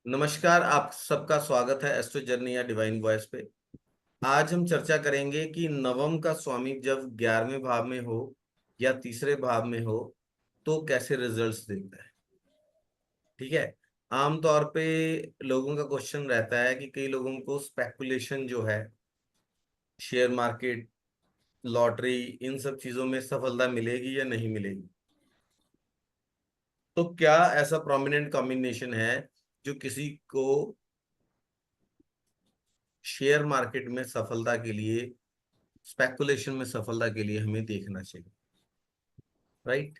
नमस्कार, आप सबका स्वागत है एस्ट्रो जर्नी या डिवाइन वॉइस पे। आज हम चर्चा करेंगे कि नवम का स्वामी जब 11वें भाव में हो या तीसरे भाव में हो तो कैसे रिजल्ट्स देता है। ठीक है। आमतौर पे लोगों का क्वेश्चन रहता है कि कई लोगों को स्पेकुलेशन जो है, शेयर मार्केट, लॉटरी, इन सब चीजों में सफलता मिलेगी या नहीं मिलेगी। तो क्या ऐसा प्रोमिनेंट कॉम्बिनेशन है जो किसी को शेयर मार्केट में सफलता के लिए, स्पेकुलेशन में सफलता के लिए हमें देखना चाहिए। राइट।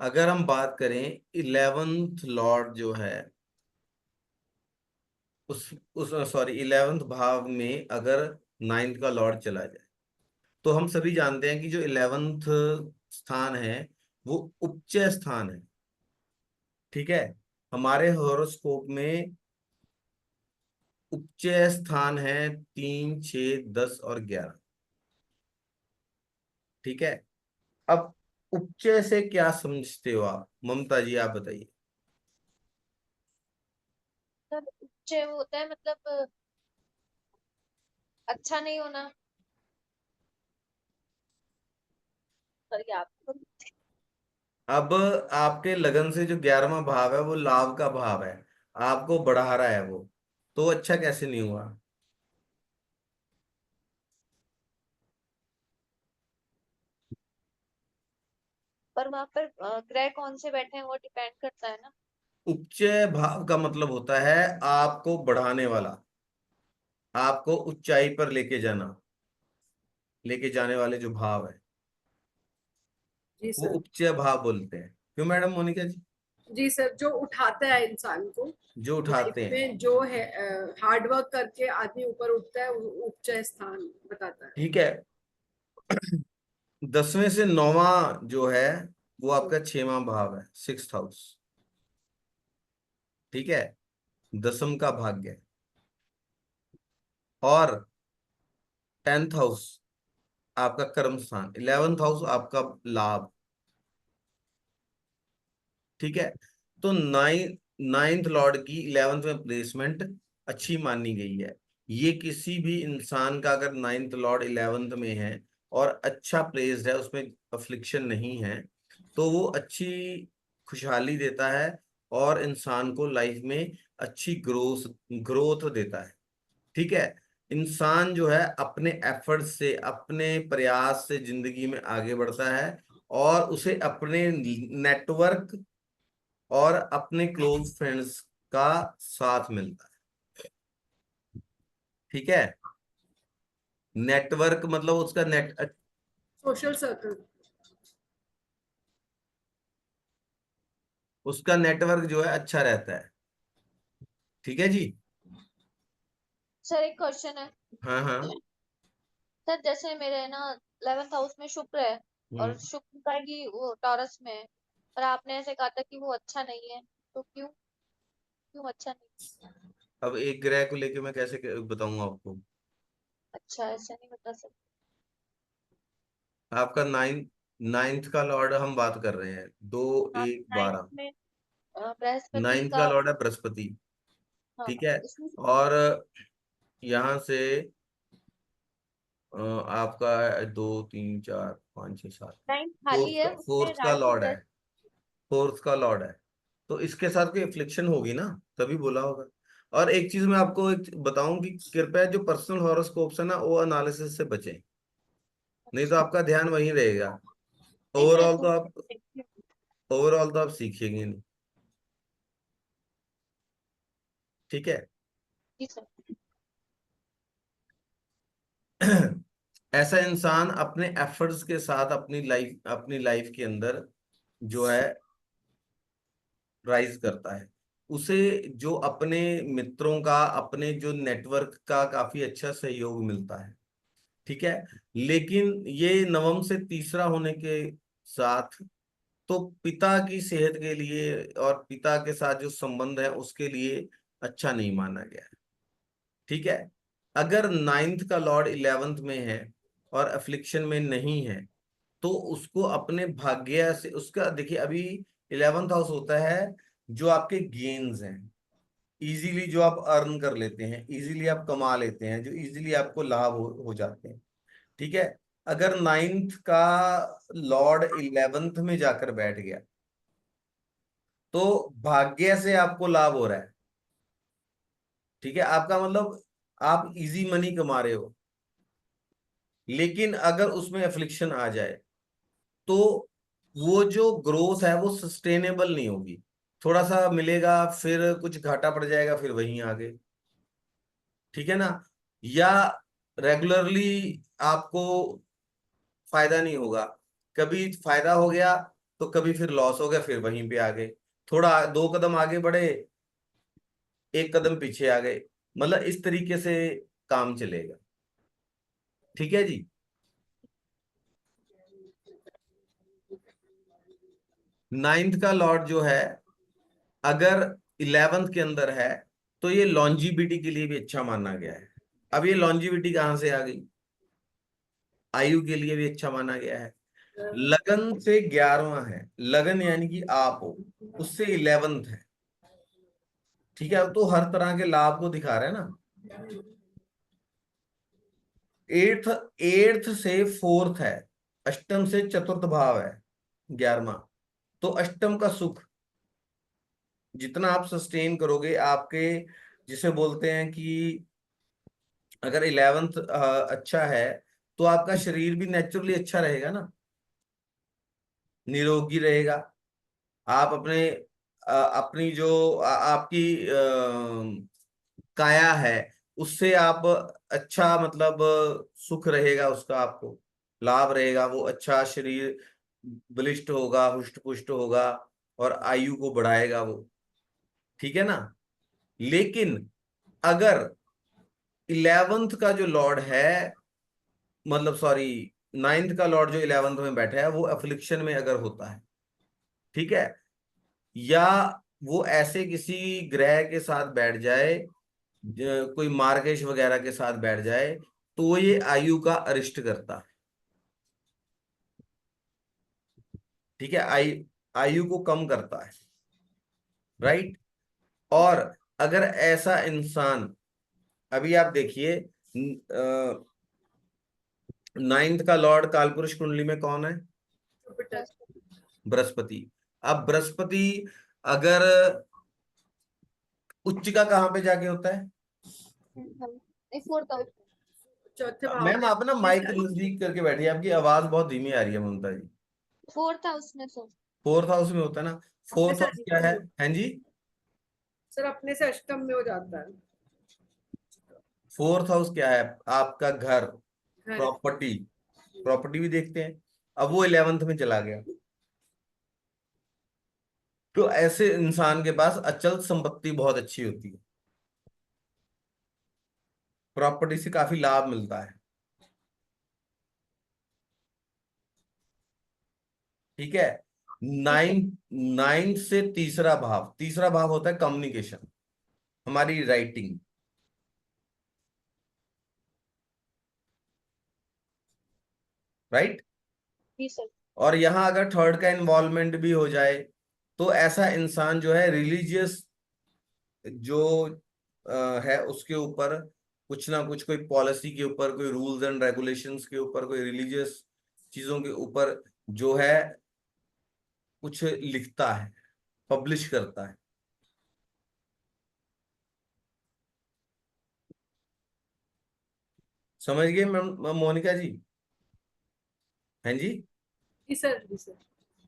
अगर हम बात करें 11th लॉर्ड जो है, उस सॉरी 11th भाव में अगर नाइन्थ का लॉर्ड चला जाए, तो हम सभी जानते हैं कि जो 11th स्थान है वो उच्च स्थान है। ठीक है। हमारे हॉरोस्कोप में उच्च स्थान है 3, 6, 10 और 11। ठीक है। अब उच्च से क्या समझते हो आप, ममता जी आप बताइए। मतलब उच्च वो होता है मतलब अच्छा नहीं होना। सॉरी आपको। अब आपके लगन से जो 11वां भाव है वो लाभ का भाव है, आपको बढ़ा रहा है वो, तो अच्छा कैसे नहीं हुआ। पर वहां पर ग्रह कौन से बैठे हैं वो डिपेंड करता है ना। उच्च भाव का मतलब होता है आपको बढ़ाने वाला, आपको ऊंचाई पर लेके जाना, लेके जाने वाले जो भाव है जी वो सर। उच्च भाव बोलते हैं। क्यों मैडम मोनिका जी। जी सर, जो उठाता है इंसान को जो लाइफ उठाते हैं। में, जो है हार्ड वर्क करके आदमी ऊपर उठता है, वो उच्च स्थान बताता है। ठीक है। 10वें से 9वां जो है वो आपका 6वां भाव है, 6th हाउस। ठीक है। दसम का भाग्य। और 10th हाउस आपका कर्म स्थान, 11th हाउस आपका लाभ। ठीक है। तो नाइन्थ लॉर्ड की 11th में प्लेसमेंट अच्छी मानी गई है। ये किसी भी इंसान का अगर नाइन्थ लॉर्ड 11th में है और अच्छा प्लेस्ड है, उसमें अफ्लिक्शन नहीं है, तो वो अच्छी खुशहाली देता है और इंसान को लाइफ में अच्छी ग्रोथ ग्रोथ देता है। ठीक है। इंसान जो है अपने एफर्ट से, अपने प्रयास से जिंदगी में आगे बढ़ता है और उसे अपने नेटवर्क और अपने क्लोज फ्रेंड्स का साथ मिलता है। ठीक है। नेटवर्क मतलब उसका सोशल सर्कल। उसका नेटवर्क जो है अच्छा रहता है। ठीक है जी। सर एक क्वेश्चन है। हाँ हाँ। सर जैसे मेरे ना 11th हाउस में शुक्र है और हम्म। शुक्र का ही वो टॉरस में है। पर आपने ऐसे कहा था कि वो अच्छा नहीं है, तो क्यों क्यों अच्छा नहीं। अब एक ग्रह को लेके मैं कैसे बताऊंगा आपको। अच्छा ऐसा नहीं बता सकते। आपका नाइन्थ का लॉर्ड हम बात कर रहे हैं, दो हाँ एक नाइन्थ बारह में बृहस्पति नाइन्थ का का। लॉर्ड है बृहस्पति। हाँ ठीक है। इसमें और यहाँ से आपका है 2, 3, 4, 5, 6, 7, नाइन्थ खाली है, उसमें फोर्थ का राहु लॉर्ड है। फोर्थ का लॉर्ड है। तो इसके साथ कोई एफ्लिक्शन होगी ना, तभी बोला होगा। और एक चीज मैं आपको एक बताऊं कि कृपया जो पर्सनल हॉरोस्कोप्स है ना वो एनालिसिस से बचें, नहीं तो अच्छा आपका ध्यान वहीं रहेगा। नहीं मैं ओवरऑल तो थोड़ी आप देखती हूँ। ओवरऑल तो आप सीखेंगे नहीं। ठीक है। जी सर। ऐसा इंसान अपने एफर्ट्स के साथ अपनी लाइफ के अंदर जो है राइज करता है। उसे जो अपने मित्रों का, अपने जो नेटवर्क का काफी अच्छा सहयोग मिलता है। ठीक है, लेकिन ये नवम से तीसरा होने के साथ तो पिता की सेहत के लिए और पिता के साथ जो संबंध है उसके लिए अच्छा नहीं माना गया है। ठीक है, अगर नाइन्थ का लॉर्ड इलेवेंथ में है और अफ्लिक्शन में नहीं है तो उसको अपने भाग्य से, उसका देखिए अभी इलेवेंथ हाउस होता है जो आपके गेन्स हैं, इजीली जो आप अर्न कर लेते हैं, इजीली आप कमा लेते हैं, जो इजीली आपको लाभ हो जाते हैं। ठीक है, अगर नाइन्थ का लॉर्ड इलेवेंथ में जाकर बैठ गया तो भाग्य से आपको लाभ हो रहा है। ठीक है, आपका मतलब आप इजी मनी कमा रहे हो, लेकिन अगर उसमें एफ्लिक्शन आ जाए तो वो जो ग्रोथ है वो सस्टेनेबल नहीं होगी। थोड़ा सा मिलेगा, फिर कुछ घाटा पड़ जाएगा, फिर वहीं आगे। ठीक है ना, या रेगुलरली आपको फायदा नहीं होगा, कभी फायदा हो गया तो कभी फिर लॉस हो गया, फिर वहीं पे आ गए। थोड़ा दो कदम आगे बढ़े, एक कदम पीछे आ गए, मतलब इस तरीके से काम चलेगा। ठीक है जी। नाइन्थ का लॉर्ड जो है अगर इलेवेंथ के अंदर है तो ये लॉन्जिविटी के लिए भी अच्छा माना गया है। अब ये लॉन्जिविटी कहाँ से आ गई? आयु के लिए भी अच्छा माना गया है। लगन से 11वां है, लगन यानी कि आप हो, उससे इलेवेंथ है। ठीक है, तो हर तरह के लाभ को दिखा रहे हैं ना। एट्थ एट्थ से फोर्थ है, अष्टम से चतुर्थ भाव है 11वां। तो अष्टम का सुख जितना आप सस्टेन करोगे आपके, जिसे बोलते हैं कि अगर इलेवेंथ अच्छा है तो आपका शरीर भी नेचुरली अच्छा रहेगा ना, निरोगी रहेगा। आप अपने अपनी जो आपकी काया है उससे आप अच्छा, मतलब सुख रहेगा, उसका आपको लाभ रहेगा, वो अच्छा शरीर बलिष्ठ होगा, हुष्ट पुष्ट होगा और आयु को बढ़ाएगा वो। ठीक है ना, लेकिन अगर इलेवेंथ का जो लॉर्ड है, मतलब सॉरी, नाइन्थ का लॉर्ड जो इलेवेंथ में बैठा है वो अफ्लिक्शन में अगर होता है, ठीक है, या वो ऐसे किसी ग्रह के साथ बैठ जाए, कोई मार्गेश वगैरह के साथ बैठ जाए, तो ये आयु का अरिष्ट करता है। ठीक है, आयु को कम करता है, राइट। और अगर ऐसा इंसान, अभी आप देखिए नाइन्थ का लॉर्ड कालपुरुष कुंडली में कौन है? जुपिटर। बृहस्पति। अब बृहस्पति अगर उच्च का कहाँ पे जाके होता है? नहीं, फोर्थ हाउस। चौथे भाव मैम में। आप ना माइक नजदीक करके बैठिए, आपकी आवाज बहुत धीमी आ रही है ममता जी। फोर्थ हाउस में सर। फोर्थ हाउस में होता है ना। अपने फोर्थ से हाउस क्या अष्टम है? में। हैं जी? सर अपने से अष्टम में हो जाता है। फोर्थ हाउस क्या है? आपका घर, घर। प्रॉपर्टी, प्रॉपर्टी भी देखते हैं। अब वो इलेवेंथ में चला गया तो ऐसे इंसान के पास अचल संपत्ति बहुत अच्छी होती है, प्रॉपर्टी से काफी लाभ मिलता है। ठीक है, ठीक है। नाइन से तीसरा भाव, तीसरा भाव होता है कम्युनिकेशन, हमारी राइटिंग, राइट। जी सर। और यहां अगर थर्ड का इन्वॉल्वमेंट भी हो जाए तो ऐसा इंसान जो है रिलीजियस, जो है उसके ऊपर कुछ ना कुछ, कोई पॉलिसी के ऊपर, कोई रूल्स एंड रेगुलेशंस के ऊपर, कोई रिलीजियस चीजों के ऊपर जो है कुछ लिखता है, पब्लिश करता है। समझ गए मैम मोनिका जी? हैं जी? जी सर, जी सर।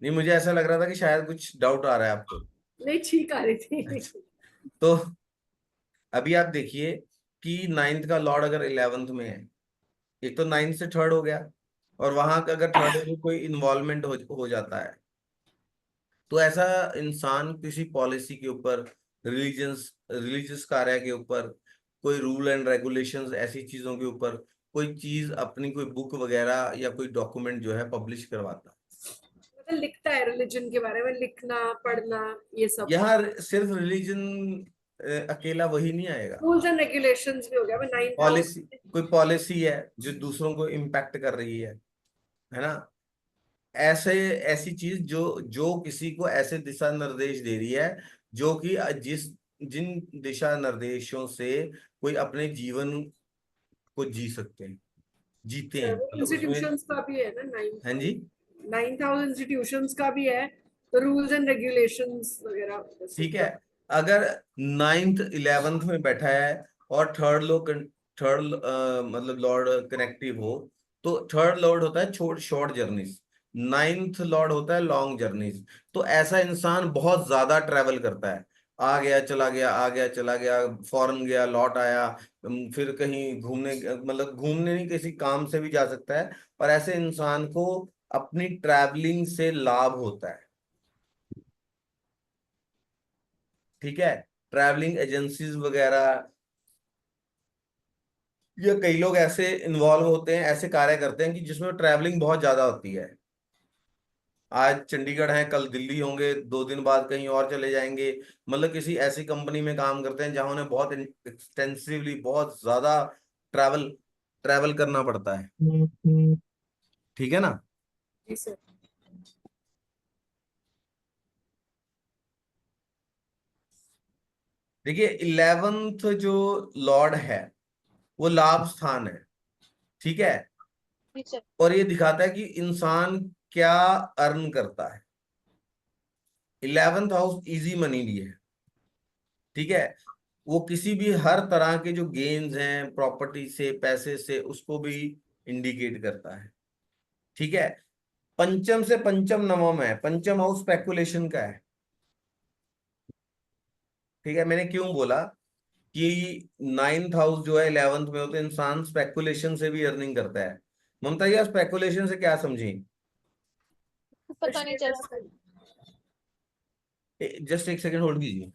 नहीं, मुझे ऐसा लग रहा था कि शायद कुछ डाउट आ रहा है आपको। नहीं, ठीक आ रही थी। अच्छा, तो अभी आप देखिए कि नाइन्थ का लॉर्ड अगर इलेवेंथ में है, एक तो नाइन्थ से थर्ड हो गया, और वहां का अगर थर्ड में कोई इन्वॉल्वमेंट हो जाता है तो ऐसा इंसान किसी पॉलिसी के ऊपर, रिलीजियस कार्य के ऊपर, कोई रूल एंड रेगुलेशंस ऐसी चीजों के ऊपर, कोई चीज अपनी कोई बुक वगैरह या कोई डॉक्यूमेंट जो है पब्लिश करवाता है। मतलब लिखता है रिलीजन के बारे में, लिखना पढ़ना ये सब। यहाँ सिर्फ रिलीजन अकेला वही नहीं आएगा। रूल्स एंड रेगुलेशंस भी हो गया, मैं 9th हाउस। पॉलिसी, कोई पॉलिसी है जो दूसरों को इम्पैक्ट कर रही है ना, ऐसे ऐसी चीज जो जो किसी को ऐसे दिशा निर्देश दे रही है जो कि जिस जिन दिशा निर्देशों से कोई अपने जीवन को जी सकते हैं, जीते हैं, वो मतलब उसमें। इंस्टीट्यूशंस का भी है ना, हाँ जी। 9th हाउस इंस्टीट्यूशंस का भी है, तो रूल्स एंड रेगुलेशंस वगैरह जैसे ठीक है, अगर नाइन्थ इलेवेंथ में बैठा है और थर्ड मतलब लॉर्ड कनेक्टिव हो, तो थर्ड लॉर्ड होता है शॉर्ट जर्नीज, नाइन्थ लॉर्ड होता है लॉन्ग जर्नीज। तो ऐसा इंसान बहुत ज्यादा ट्रेवल करता है, आ गया चला गया, आ गया चला गया, फॉरेन गया लौट आया, फिर कहीं घूमने, मतलब घूमने नहीं किसी काम से भी जा सकता है। और ऐसे इंसान को अपनी ट्रैवलिंग से लाभ होता है। ठीक है, ट्रैवलिंग एजेंसीज वगैरह, या कई लोग ऐसे इन्वॉल्व होते हैं, ऐसे कार्य करते हैं कि जिसमें ट्रैवलिंग बहुत ज्यादा होती है। आज चंडीगढ़ है, कल दिल्ली होंगे, 2 दिन बाद कहीं और चले जाएंगे। मतलब किसी ऐसी कंपनी में काम करते हैं जहां उन्हें बहुत एक्सटेंसिवली, बहुत ज्यादा ट्रैवल ट्रैवल करना पड़ता है। ठीक है ना। जी सर। देखिए, 11th जो लॉर्ड है वो लाभ स्थान है। ठीक है, जी सर। और ये दिखाता है कि इंसान क्या अर्न करता है। 11th हाउस इजी मनी भी है। ठीक है, वो किसी भी हर तरह के जो गेन्स हैं प्रॉपर्टी से, पैसे से, उसको भी इंडिकेट करता है। ठीक है, पंचम से पंचम नवम है, पंचम हाउस स्पेकुलेशन का है। ठीक है, मैंने क्यों बोला कि नाइन्थ हाउस जो है 11th में हो, तो इंसान स्पेकुलेशन से भी अर्निंग करता है। ममता, यार स्पेकुलेशन से क्या समझी? पता नहीं चला सर। जस्ट एक सेकंड होल्ड कीजिए।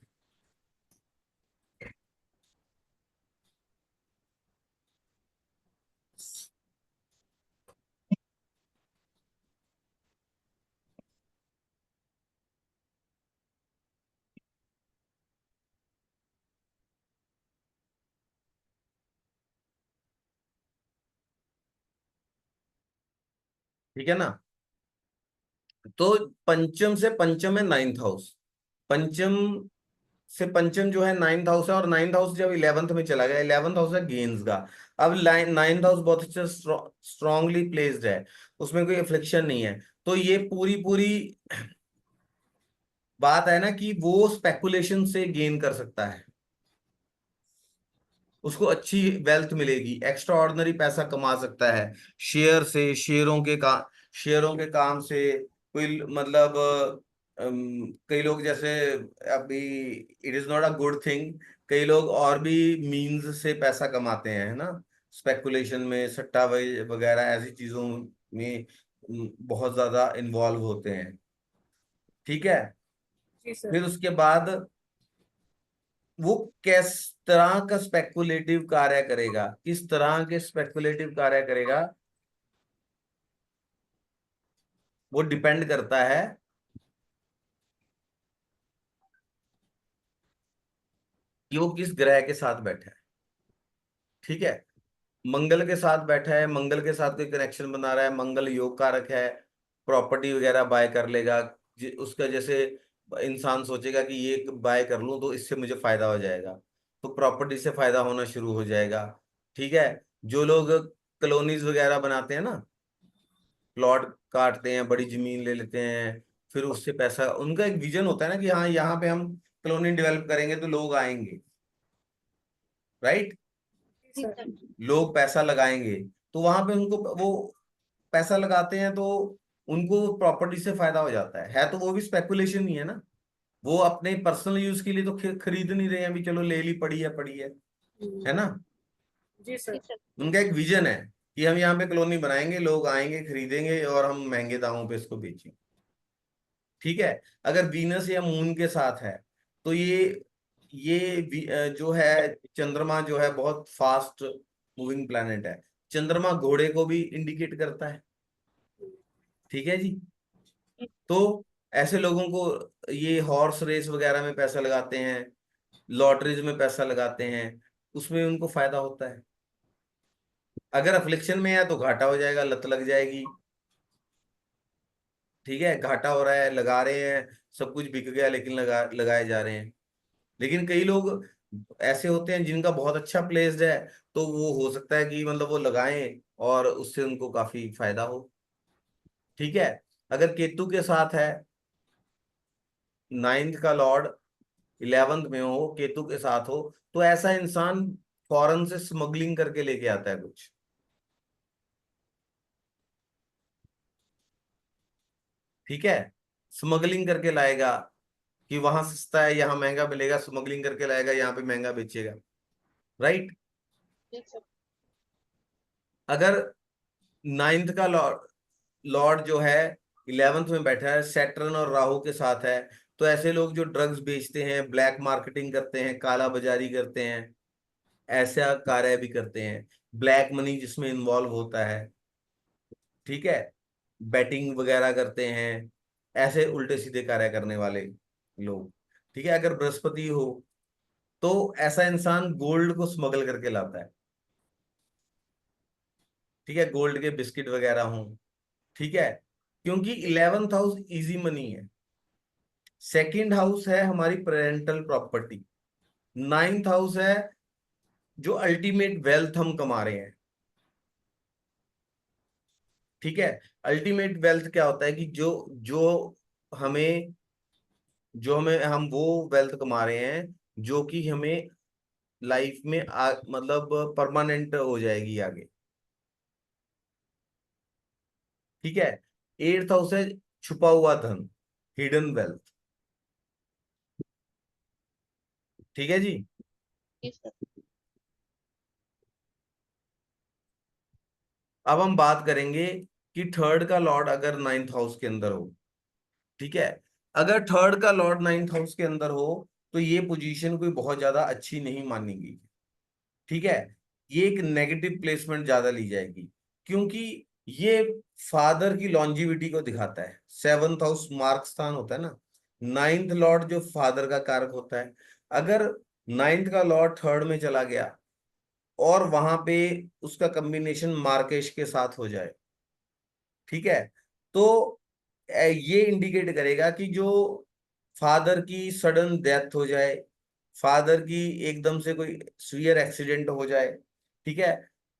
ठीक है ना, तो पंचम से पंचम है नाइन्थ हाउस, पंचम से पंचम जो है नाइन्थ हाउस है, और नाइन्थ हाउस जब 11th में चला गया, 11th हाउस है गेन्स का। अब नाइन्थ हाउस बहुत अच्छा स्ट्रांगली प्लेस्ड है, उसमें कोई अफ्लिक्शन नहीं है। तो ये पूरी पूरी बात है ना कि वो स्पेकुलेशन से गेन कर सकता है, उसको अच्छी वेल्थ मिलेगी, एक्स्ट्रा ऑर्डिनरी पैसा कमा सकता है शेयर से, शेयरों के काम से। कोई मतलब कई लोग जैसे, अभी it is not a good thing, कई लोग और भी मीन्स से पैसा कमाते हैं, है ना, स्पेकुलेशन में, सट्टा वगैरह ऐसी चीजों में बहुत ज्यादा इन्वॉल्व होते हैं। ठीक है, जी सर। फिर उसके बाद वो किस तरह का स्पेकुलेटिव कार्य करेगा, किस तरह के स्पेकुलेटिव कार्य करेगा, वो डिपेंड करता है कि वो किस ग्रह के साथ बैठा है। ठीक है, मंगल के साथ बैठा है, मंगल के साथ कोई कनेक्शन बना रहा है, मंगल योग कारक है, प्रॉपर्टी वगैरह बाय कर लेगा। उसका जैसे इंसान सोचेगा कि ये बाय कर लूं तो इससे मुझे फायदा हो जाएगा, तो प्रॉपर्टी से फायदा होना शुरू हो जाएगा। ठीक है, जो लोग कॉलोनीज वगैरह बनाते हैं ना, प्लॉट काटते हैं, बड़ी जमीन ले लेते हैं, फिर उससे पैसा, उनका एक विजन होता है ना कि हाँ यहाँ पे हम कॉलोनी डेवलप करेंगे तो लोग आएंगे, राइट, जी सर। सर। लोग पैसा लगाएंगे। तो वहां पे उनको वो पैसा लगाते हैं तो उनको प्रॉपर्टी से फायदा हो जाता है। तो वो भी स्पेकुलेशन ही है ना, वो अपने पर्सनल यूज के लिए तो खरीद नहीं रहे हैं अभी, चलो ले ली, पड़ी है ना। जी जी सर। सर। उनका एक विजन है कि हम यहाँ पे कॉलोनी बनाएंगे, लोग आएंगे, खरीदेंगे, और हम महंगे दामों पे इसको बेचेंगे। ठीक है, अगर वीनस या मून के साथ है तो ये जो है चंद्रमा जो है बहुत फास्ट मूविंग प्लैनेट है। चंद्रमा घोड़े को भी इंडिकेट करता है। ठीक है जी। तो ऐसे लोगों को ये हॉर्स रेस वगैरह में पैसा लगाते हैं, लॉटरीज में पैसा लगाते हैं, उसमें उनको फायदा होता है। अगर अफ्लिक्शन में है तो घाटा हो जाएगा, लत लग जाएगी। ठीक है, घाटा हो रहा है, लगा रहे हैं, सब कुछ बिक गया लेकिन लगाए जा रहे हैं। लेकिन कई लोग ऐसे होते हैं जिनका बहुत अच्छा प्लेस्ड है, तो वो हो सकता है कि मतलब वो लगाएं और उससे उनको काफी फायदा हो। ठीक है। अगर केतु के साथ है, नाइन्थ का लॉर्ड 11th में हो, केतु के साथ हो, तो ऐसा इंसान फॉरेन से स्मगलिंग करके लेके आता है कुछ। ठीक है, स्मगलिंग करके लाएगा कि वहां सस्ता है यहाँ महंगा मिलेगा, स्मगलिंग करके लाएगा यहाँ पे महंगा बेचेगा। राइट। जी सर। अगर नाइन्थ का लॉर्ड लॉर्ड जो है 11th में बैठा है, सैटर्न और राहु के साथ है, तो ऐसे लोग जो ड्रग्स बेचते हैं, ब्लैक मार्केटिंग करते हैं, काला बाजारी करते हैं, ऐसा कार्य भी करते हैं, ब्लैक मनी जिसमें इन्वॉल्व होता है। ठीक है, बैटिंग वगैरह करते हैं, ऐसे उल्टे सीधे कार्य करने वाले लोग। ठीक है, अगर बृहस्पति हो तो ऐसा इंसान गोल्ड को स्मगल करके लाता है। ठीक है, गोल्ड के बिस्किट वगैरह हों। ठीक है, क्योंकि 11th हाउस इजी मनी है, सेकंड हाउस है हमारी पेरेंटल प्रॉपर्टी, नाइन्थ हाउस है जो अल्टीमेट वेल्थ हम कमा रहे हैं। ठीक है, अल्टीमेट वेल्थ क्या होता है कि जो जो हमें हम वो वेल्थ कमा रहे हैं जो कि हमें लाइफ में मतलब परमानेंट हो जाएगी आगे। ठीक है, एट्थ हाउस है छुपा हुआ धन, हिडन वेल्थ। ठीक है जी। जी सर। अब हम बात करेंगे कि थर्ड का लॉर्ड अगर नाइन्थ हाउस के अंदर हो। ठीक है, अगर थर्ड का लॉर्ड नाइन्थ हाउस के अंदर हो तो ये पोजीशन कोई बहुत ज्यादा अच्छी नहीं मानी गई। ठीक है, ये एक नेगेटिव प्लेसमेंट ज्यादा ली जाएगी, क्योंकि ये फादर की लॉन्जिविटी को दिखाता है। सेवंथ हाउस मार्क स्थान होता है ना, नाइन्थ लॉर्ड जो फादर का कारक होता है, अगर नाइन्थ का लॉर्ड थर्ड में चला गया और वहां पे उसका कॉम्बिनेशन मार्केश के साथ हो जाए, ठीक है, तो ये इंडिकेट करेगा कि जो फादर की सडन डेथ हो जाए, फादर की एकदम से कोई सीवियर एक्सीडेंट हो जाए, ठीक है,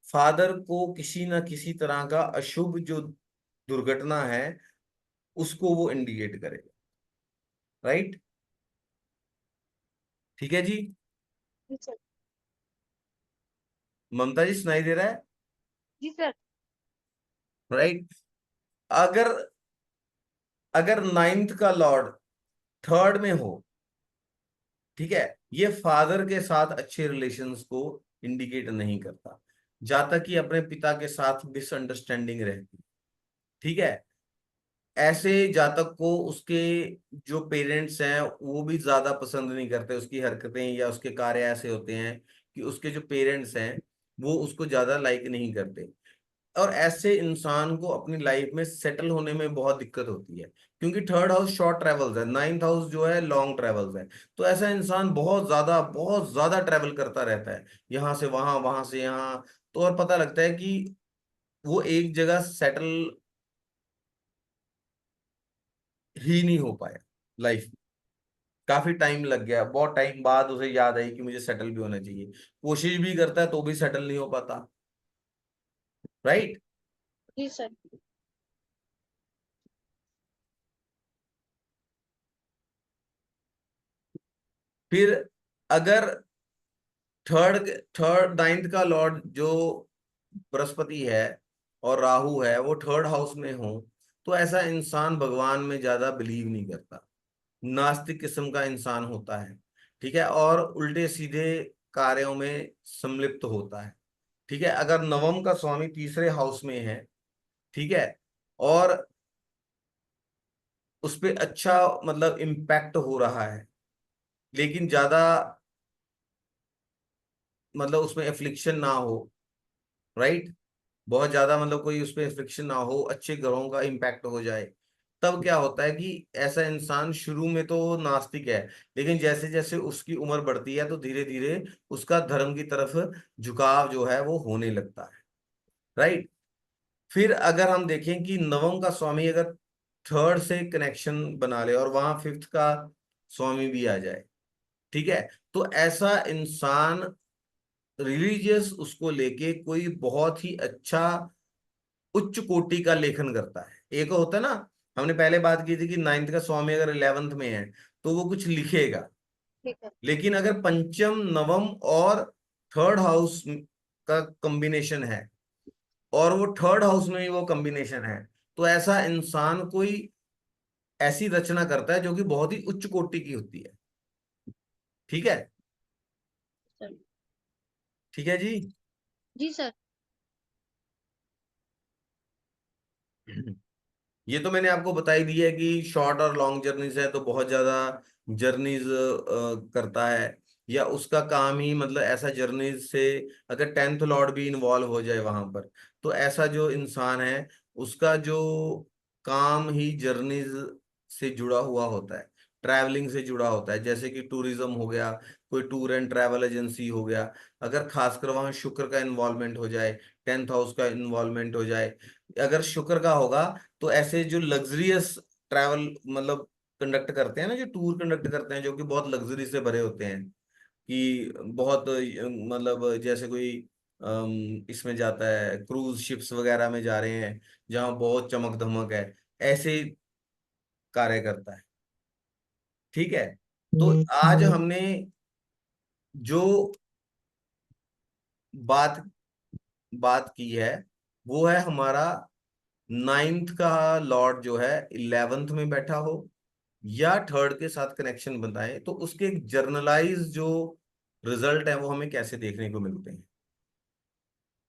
फादर को किसी ना किसी तरह का अशुभ जो दुर्घटना है उसको वो इंडिकेट करेगा। राइट। ठीक है जी। जी सर। ममता जी सुनाई दे रहा है? जी सर। राइट। अगर अगर नाइन्थ का लॉर्ड थर्ड में हो, ठीक है, ये फादर के साथ अच्छे रिलेशंस को इंडिकेट नहीं करता, जहां तक कि अपने पिता के साथ मिसअंडरस्टैंडिंग रहती। ठीक है, ऐसे जातक को उसके जो पेरेंट्स हैं वो भी ज्यादा पसंद नहीं करते, उसकी हरकतें या उसके कार्य ऐसे होते हैं कि उसके जो पेरेंट्स हैं वो उसको ज्यादा लाइक नहीं करते। और ऐसे इंसान को अपनी लाइफ में सेटल होने में बहुत दिक्कत होती है, क्योंकि थर्ड हाउस शॉर्ट ट्रेवल्स है, नाइन्थ हाउस जो है लॉन्ग ट्रेवल्स है। तो ऐसा इंसान बहुत ज्यादा ट्रेवल करता रहता है, यहाँ से वहां, वहां से यहाँ। तो और पता लगता है कि वो एक जगह सेटल ही नहीं हो पाया लाइफ में, काफी टाइम लग गया, बहुत टाइम बाद उसे याद आई कि मुझे सेटल भी होना चाहिए, कोशिश भी करता है तो भी सेटल नहीं हो पाता। राइट। जी सर। फिर अगर थर्ड थर्ड नाइन्थ का लॉर्ड जो बृहस्पति है और राहु है वो थर्ड हाउस में हो, तो ऐसा इंसान भगवान में ज्यादा बिलीव नहीं करता, नास्तिक किस्म का इंसान होता है। ठीक है, और उल्टे सीधे कार्यों में सम्मिलित होता है। ठीक है, अगर नवम का स्वामी तीसरे हाउस में है, ठीक है, और उस पे अच्छा मतलब इम्पैक्ट हो रहा है, लेकिन ज्यादा मतलब उसमें एफ्लिक्शन ना हो, राइट, बहुत ज्यादा मतलब कोई उसमें एफ्लिक्शन ना हो, अच्छे ग्रहों का इम्पैक्ट हो जाए, तब क्या होता है कि ऐसा इंसान शुरू में तो नास्तिक है, लेकिन जैसे जैसे उसकी उम्र बढ़ती है तो धीरे धीरे उसका धर्म की तरफ झुकाव जो है वो होने लगता है, राइट। फिर अगर हम देखें कि नवम का स्वामी अगर थर्ड से कनेक्शन बना ले और वहां फिफ्थ का स्वामी भी आ जाए, ठीक है, तो ऐसा इंसान रिलीजियस उसको लेके कोई बहुत ही अच्छा उच्च कोटि का लेखन करता है। एक होता है ना, हमने पहले बात की थी कि नाइन्थ का स्वामी अगर 11th में है तो वो कुछ लिखेगा, ठीक है। लेकिन अगर पंचम नवम और थर्ड हाउस का कॉम्बिनेशन है और वो थर्ड हाउस में ही वो कॉम्बिनेशन है, तो ऐसा इंसान कोई ऐसी रचना करता है जो कि बहुत ही उच्च कोटि की होती है। ठीक है, सर। ठीक है जी। जी सर। ये तो मैंने आपको बता ही दिया है कि शॉर्ट और लॉन्ग जर्नीज है तो बहुत ज्यादा जर्नीज करता है, या उसका काम ही मतलब ऐसा जर्नीज से, अगर 10th लॉर्ड भी इन्वॉल्व हो जाए वहां पर, तो ऐसा जो इंसान है उसका जो काम ही जर्नीज से जुड़ा हुआ होता है, ट्रैवलिंग से जुड़ा होता है, जैसे कि टूरिज्म हो गया, कोई टूर एंड ट्रैवल एजेंसी हो गया, अगर खासकर वहां शुक्र का इन्वॉल्वमेंट हो जाए, 10th हाउस का इन्वॉल्वमेंट हो जाए, अगर शुक्र का होगा, तो ऐसे जो लग्जरियस ट्रैवल मतलब कंडक्ट करते हैं ना, जो टूर कंडक्ट करते हैं जो कि बहुत लग्जरी से भरे होते हैं, कि बहुत मतलब जैसे कोई इसमें जाता है, क्रूज शिप्स वगैरह में जा रहे हैं जहाँ बहुत चमक धमक है, ऐसे कार्य करता है। ठीक है, तो आज हमने जो बात बात की है वो है हमारा नाइन्थ का लॉर्ड जो है 11th में बैठा हो या थर्ड के साथ कनेक्शन बताए, तो उसके जर्नलाइज जो रिजल्ट है वो हमें कैसे देखने को मिलते हैं।